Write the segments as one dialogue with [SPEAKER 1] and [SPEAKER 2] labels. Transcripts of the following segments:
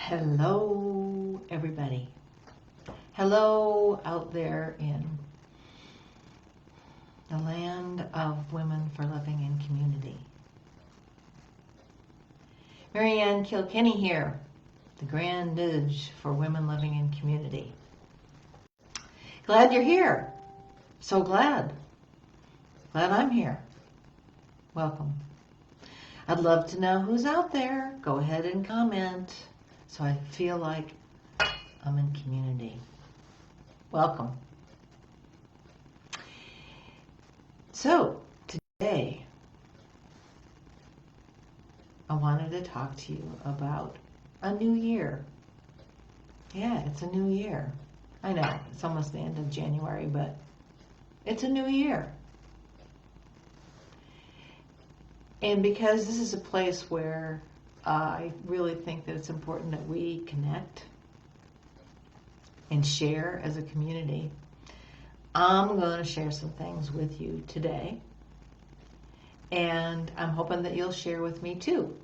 [SPEAKER 1] Hello, everybody. Hello out there in the land of women for living in community. Marianne Kilkenny here, the Grand Nudge for women living in community. Glad you're here. So glad. Glad I'm here. Welcome. I'd love to know who's out there. Go ahead and comment so I feel like I'm in community. Welcome. So today I wanted to talk to you about a new year. Yeah, it's a new year. I know it's almost the end of January, but it's a new year. And because this is a place where I really think that it's important that we connect and share as a community, I'm going to share some things with you today. And I'm hoping that you'll share with me too.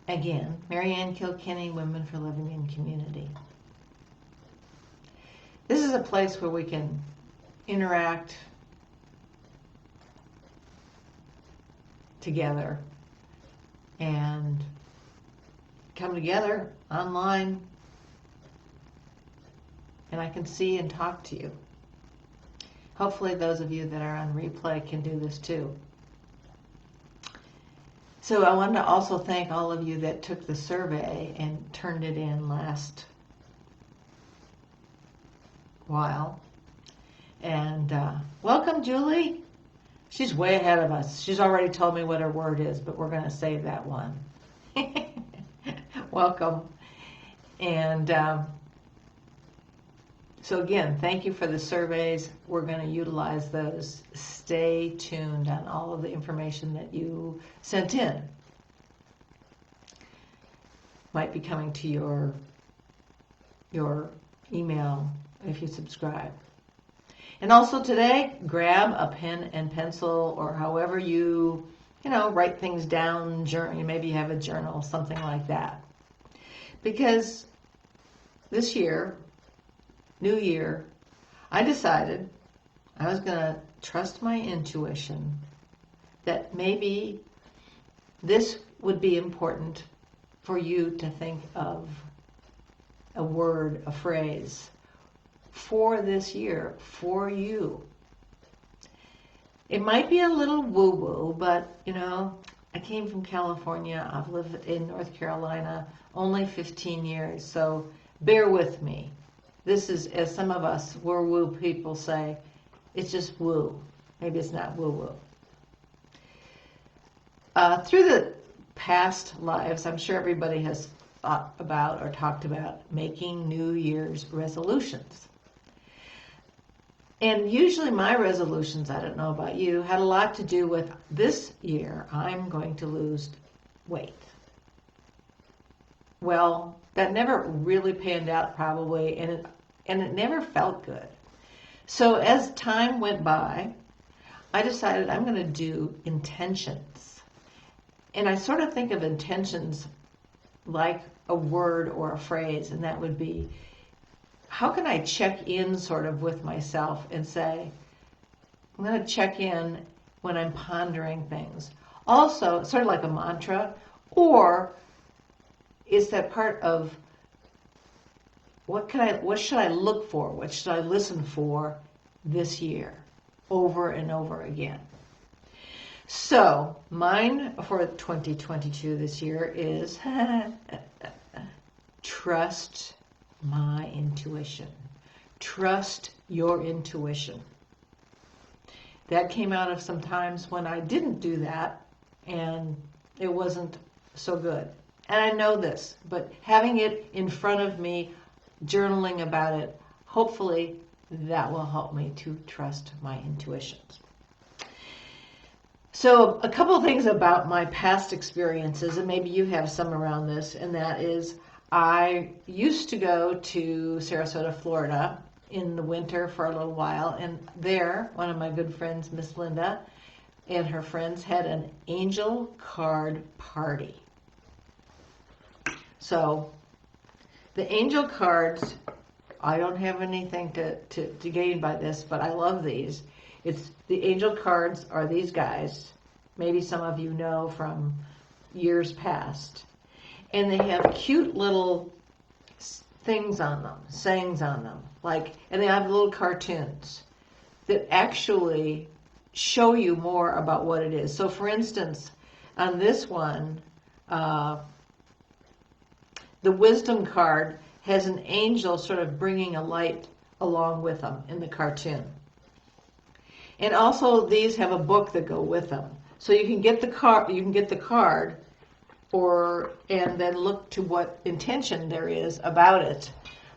[SPEAKER 1] Again, Marianne Kilkenny, Women for Living in Community. This is a place where we can interact together and come together online, and I can see and talk to you. Hopefully those of you that are on replay can do this too. So I wanted to also thank all of you that took the survey and turned it in last while. And welcome, Julie. She's way ahead of us. She's already told me what her word is, but we're going to save that one. Welcome. And so again, thank you for the surveys. We're going to utilize those. Stay tuned on all of the information that you sent in. Might be coming to your email if you subscribe. And also today, grab a pen and pencil, or however you write things down. Maybe you have a journal, something like that. Because this year, new year, I decided I was going to trust my intuition that maybe this would be important for you to think of a word, a phrase for this year, for you. It might be a little woo-woo, but I came from California. I've lived in North Carolina only 15 years, so bear with me. This is, as some of us woo people say, it's just woo. Maybe it's not woo-woo. Through the past lives, I'm sure everybody has thought about or talked about making New Year's resolutions. And usually my resolutions, I don't know about you, had a lot to do with this year I'm going to lose weight. Well, that never really panned out probably, and it never felt good. So as time went by, I decided I'm going to do intentions. And I sort of think of intentions like a word or a phrase, and that would be, how can I check in sort of with myself and say, I'm going to check in when I'm pondering things. Also, sort of like a mantra, or is that part of what should I look for? What should I listen for this year over and over again? So mine for 2022 this year is trust my intuition. Trust your intuition. That came out of some times when I didn't do that and it wasn't so good. And I know this, but having it in front of me, journaling about it, hopefully that will help me to trust my intuitions. So a couple of things about my past experiences, and maybe you have some around this, and that is I used to go to Sarasota, Florida in the winter for a little while, and there, one of my good friends, Miss Linda, and her friends had an angel card party. So the angel cards, I don't have anything to gain by this, but I love these. It's the angel cards are these guys. Maybe some of you know from years past. And they have cute little things on them, sayings on them. And they have little cartoons that actually show you more about what it is. So for instance, on this one, the wisdom card has an angel sort of bringing a light along with them in the cartoon. And also these have a book that go with them. So you can get the card and then look to what intention there is about it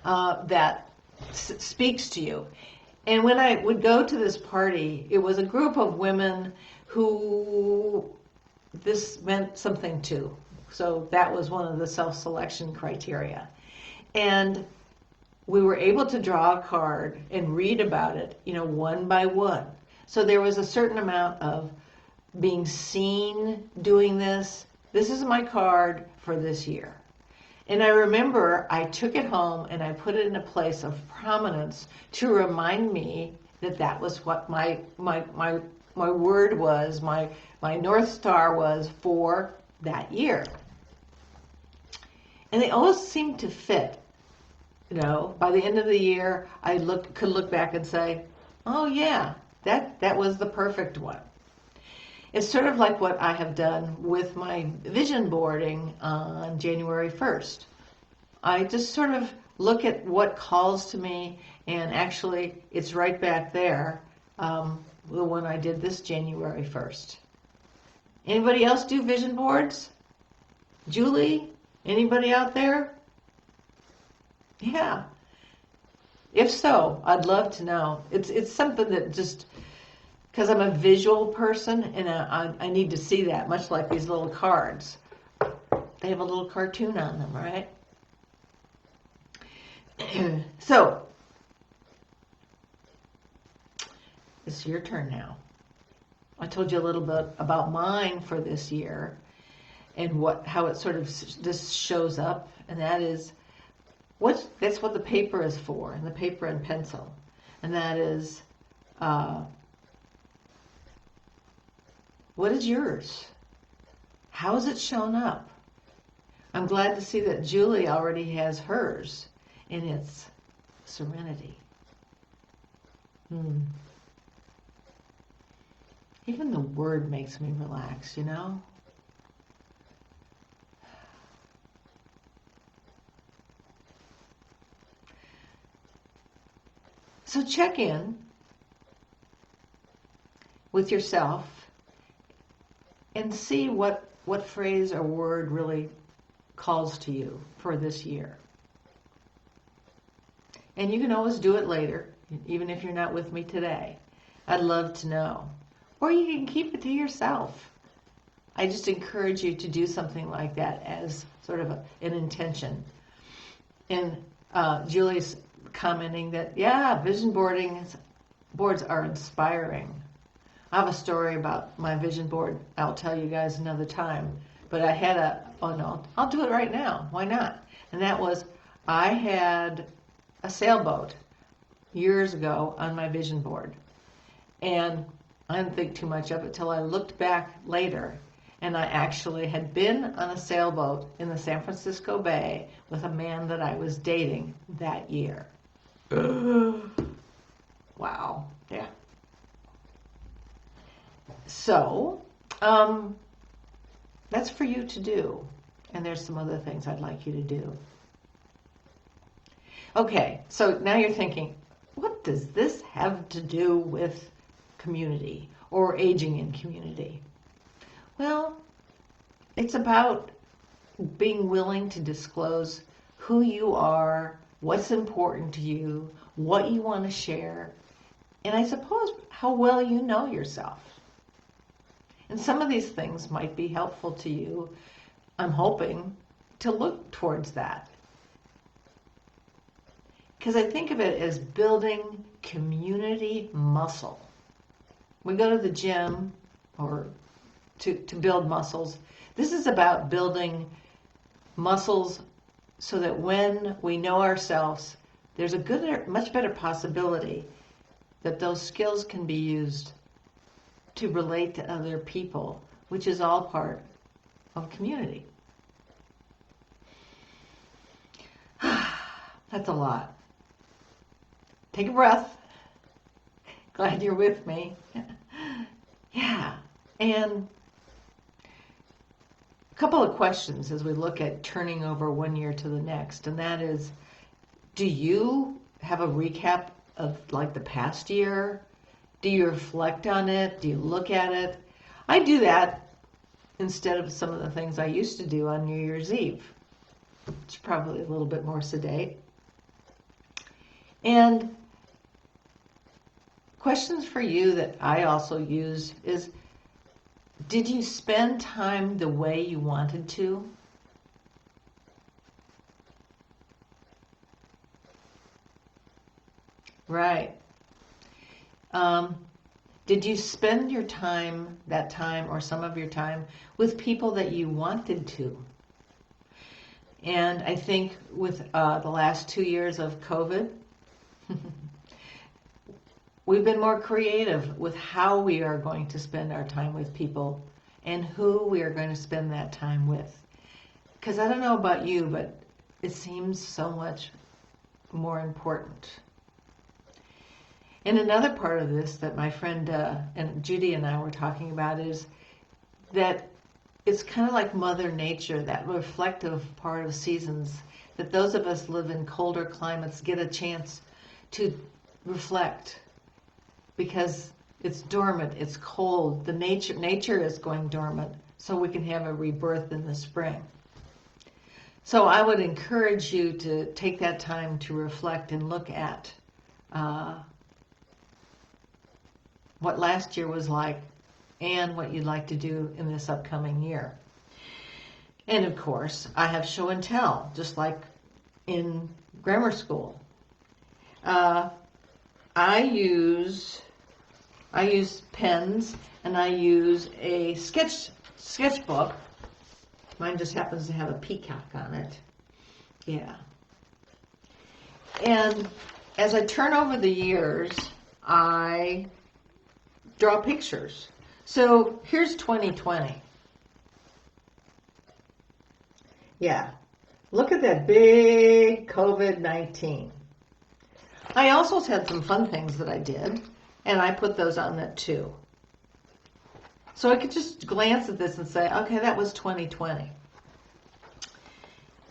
[SPEAKER 1] that speaks to you. And when I would go to this party, it was a group of women who this meant something to. So that was one of the self-selection criteria. And we were able to draw a card and read about it, one by one. So there was a certain amount of being seen doing this. This is my card for this year. And I remember I took it home and I put it in a place of prominence to remind me that that was what my word was, my North Star was for that year. And they always seemed to fit. By the end of the year, I could look back and say, oh yeah, that was the perfect one. It's sort of like what I have done with my vision boarding on January 1st. I just sort of look at what calls to me, and actually it's right back there, the one I did this January 1st. Anybody else do vision boards? Julie? Anybody out there? Yeah. If so, I'd love to know. It's something that just, because I'm a visual person and I need to see that, much like these little cards. They have a little cartoon on them, right? So, it's your turn now. I told you a little bit about mine for this year and how it sort of just shows up, and that is that's what the paper is for, and the paper and pencil, and that is what is yours? How has it shown up? I'm glad to see that Julie already has hers, and it's serenity. Even the word makes me relax, So check in with yourself and see what phrase or word really calls to you for this year. And you can always do it later, even if you're not with me today. I'd love to know. Or you can keep it to yourself. I just encourage you to do something like that as sort of an intention. And Julie's commenting that, yeah, vision boards are inspiring. I have a story about my vision board I'll tell you guys another time. But I had I'll do it right now. Why not? And that was, I had a sailboat years ago on my vision board. And I didn't think too much of it till I looked back later. And I actually had been on a sailboat in the San Francisco Bay with a man that I was dating that year. Wow. Yeah. So, that's for you to do. And there's some other things I'd like you to do. Okay, so now you're thinking, what does this have to do with community or aging in community? Well, it's about being willing to disclose who you are, what's important to you, what you want to share, and I suppose how well you know yourself. And some of these things might be helpful to you. I'm hoping to look towards that. Because I think of it as building community muscle. We go to the gym or to build muscles. This is about building muscles so that when we know ourselves, there's a much better possibility that those skills can be used to relate to other people, which is all part of community. That's a lot. Take a breath. Glad you're with me. Yeah. And a couple of questions as we look at turning over one year to the next, and that is, do you have a recap of like the past year? Do you reflect on it? Do you look at it? I do that instead of some of the things I used to do on New Year's Eve. It's probably a little bit more sedate. And questions for you that I also use is, did you spend time the way you wanted to? Right. Did you spend your time, that time, or some of your time, with people that you wanted to? And I think with the last 2 years of COVID, we've been more creative with how we are going to spend our time with people and who we are going to spend that time with. Because I don't know about you, but it seems so much more important. And another part of this that my friend and Judy and I were talking about is that it's kind of like Mother Nature, that reflective part of seasons, that those of us live in colder climates get a chance to reflect, because it's dormant, it's cold, nature is going dormant, so we can have a rebirth in the spring. So I would encourage you to take that time to reflect and look at what last year was like and what you'd like to do in this upcoming year. And of course, I have show and tell, just like in grammar school. I use pens, and I use a sketchbook. Mine just happens to have a peacock on it. Yeah. And as I turn over the years, I draw pictures. So here's 2020. Yeah. Look at that big COVID-19. I also had some fun things that I did, and I put those on that too. So I could just glance at this and say, okay, that was 2020.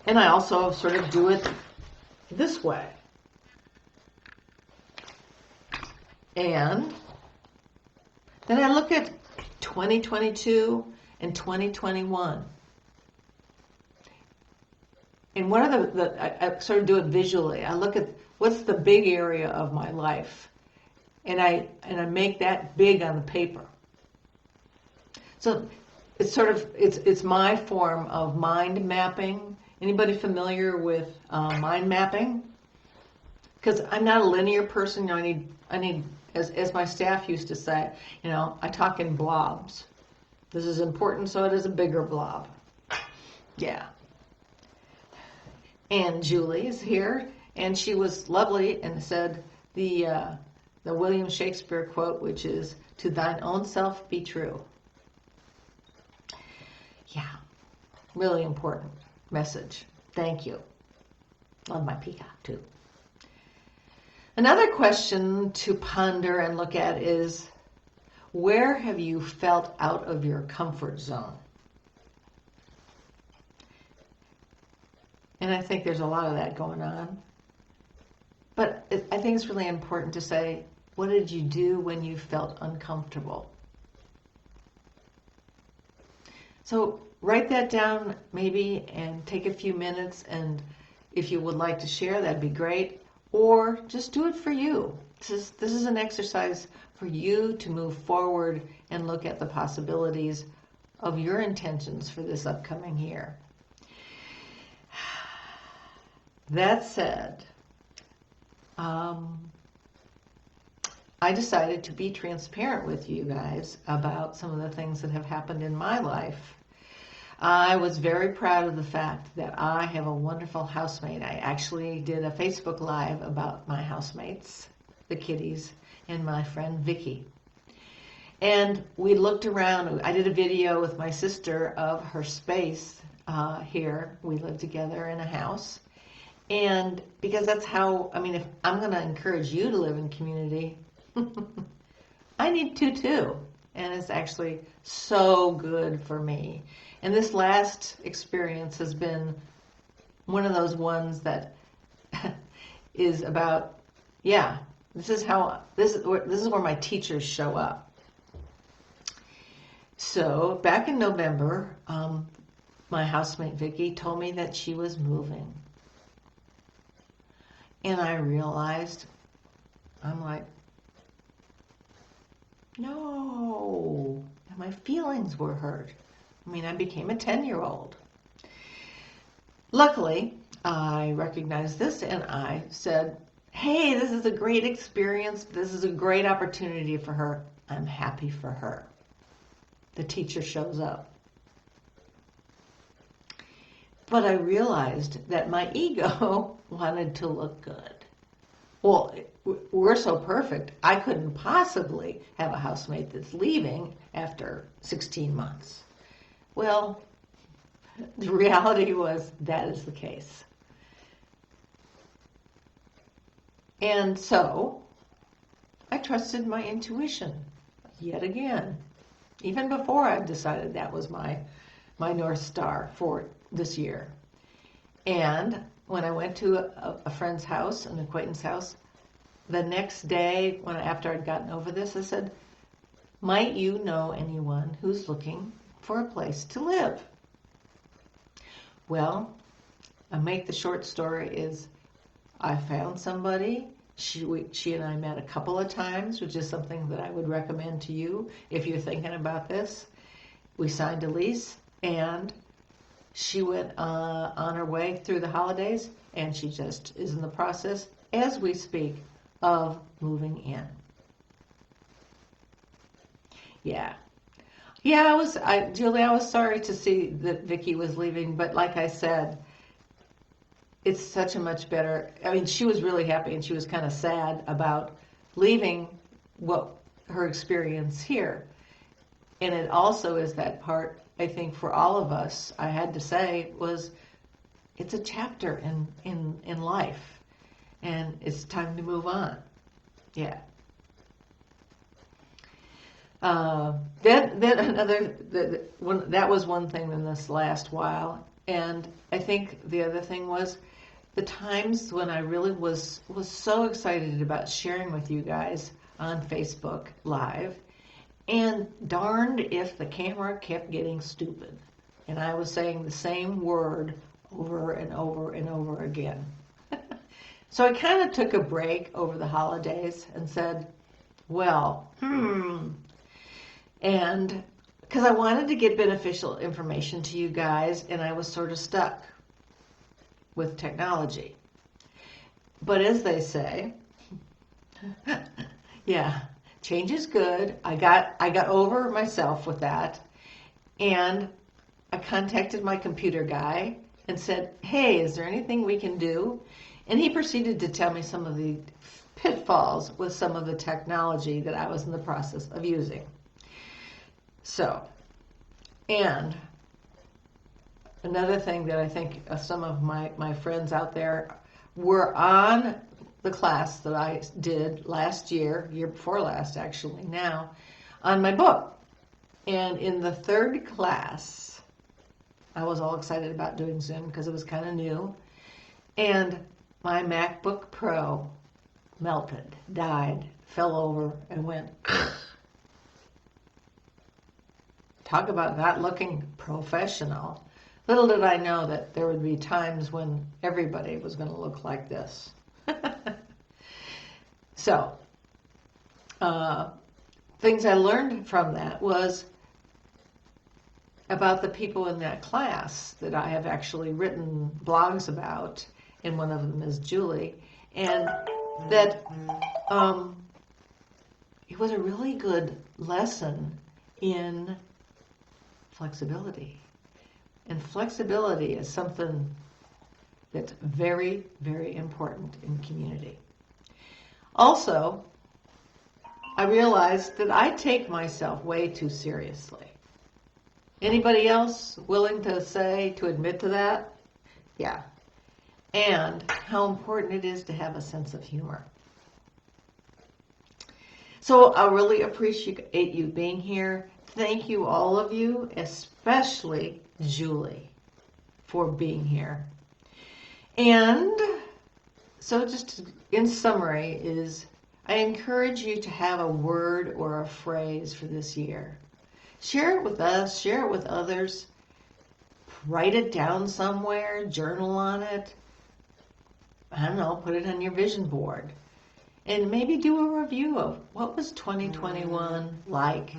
[SPEAKER 1] And I also sort of do it this way. And then I look at 2022 and 2021. And one of I sort of do it visually. I look at what's the big area of my life, and I make that big on the paper. So it's sort of it's my form of mind mapping. Anybody familiar with mind mapping? Because I'm not a linear person. You know, I need as my staff used to say, you know, I talk in blobs. This is important, so it is a bigger blob. Yeah. And Julie is here, and she was lovely and said the William Shakespeare quote, which is, "To thine own self be true." Yeah, really important message. Thank you. Love my peacock too. Another question to ponder and look at is, where have you felt out of your comfort zone? And I think there's a lot of that going on. But I think it's really important to say, what did you do when you felt uncomfortable? So write that down maybe and take a few minutes, and if you would like to share, that'd be great. Or just do it for you. This is an exercise for you to move forward and look at the possibilities of your intentions for this upcoming year. That said, I decided to be transparent with you guys about some of the things that have happened in my life. I was very proud of the fact that I have a wonderful housemate. I actually did a Facebook Live about my housemates, the kitties, and my friend Vicky. And we looked around. I did a video with my sister of her space here. We live together in a house. And because that's how, I mean, if I'm going to encourage you to live in community, I need to too. And it's actually so good for me. And this last experience has been one of those ones that is about, yeah, this is where my teachers show up. So back in November, my housemate Vicky told me that she was moving. And I realized, I'm like, no, and my feelings were hurt. I mean, I became a 10-year-old. Luckily, I recognized this and I said, hey, this is a great experience. This is a great opportunity for her. I'm happy for her. The teacher shows up. But I realized that my ego wanted to look good. Well, we're so perfect, I couldn't possibly have a housemate that's leaving after 16 months. Well, the reality was that is the case. And so I trusted my intuition yet again, even before I decided that was my North Star for this year. And when I went to a friend's house, an acquaintance house, the next day, after I'd gotten over this, I said, might you know anyone who's looking for a place to live? Well, I make the short story is I found somebody. She and I met a couple of times, which is something that I would recommend to you if you're thinking about this. We signed a lease, and she went on her way through the holidays, and she just is in the process, as we speak, of moving in. Yeah. Yeah, Julie, I was sorry to see that Vicky was leaving, but like I said, it's such a much better, I mean, she was really happy and she was kind of sad about leaving her experience here. And it also is that part, I think, for all of us, I had to say, was it's a chapter in life. And it's time to move on. Yeah. Then another, that was one thing in this last while. And I think the other thing was the times when I really was so excited about sharing with you guys on Facebook Live. And darned if the camera kept getting stupid. And I was saying the same word over and over and over again. So I kind of took a break over the holidays and said, well, and because I wanted to get beneficial information to you guys, and I was sort of stuck with technology. But as they say, yeah, change is good. I got over myself with that, and I contacted my computer guy and said, hey, is there anything we can do? And he proceeded to tell me some of the pitfalls with some of the technology that I was in the process of using. So, and another thing that I think some of my friends out there were on the class that I did last year before last actually now, on my book. And in the third class, I was all excited about doing Zoom because it was kind of new. And my MacBook Pro melted, died, fell over, and went. Talk about not looking professional. Little did I know that there would be times when everybody was going to look like this. So, things I learned from that was about the people in that class that I have actually written blogs about, and one of them is Julie, and that it was a really good lesson in flexibility. And flexibility is something that's very, very important in community. Also, I realized that I take myself way too seriously. Anybody else willing to admit to that? Yeah. And how important it is to have a sense of humor. So I really appreciate you being here. Thank you, all of you, especially Julie, for being here. And so just in summary is, I encourage you to have a word or a phrase for this year. Share it with us, share it with others, write it down somewhere, journal on it. I don't know, put it on your vision board. And maybe do a review of what was 2021 like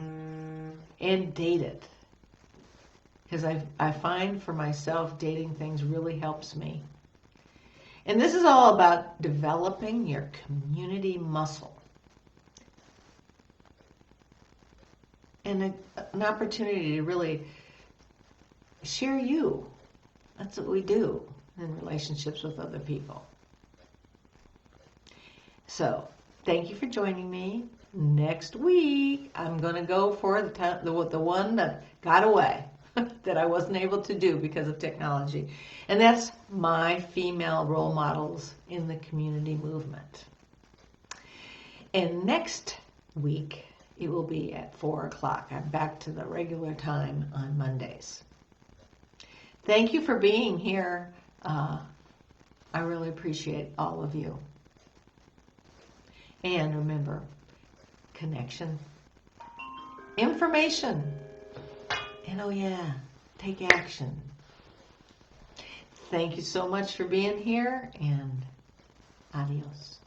[SPEAKER 1] and date it. Because I find for myself dating things really helps me. And this is all about developing your community muscle. And an opportunity to really share you. That's what we do in relationships with other people. So, thank you for joining me. Next week, I'm going to go for the one that got away, that I wasn't able to do because of technology. And that's my female role models in the community movement. And next week, it will be at 4 o'clock. I'm back to the regular time on Mondays. Thank you for being here. I really appreciate all of you. And remember, connection, information, and oh yeah, take action. Thank you so much for being here, and adios.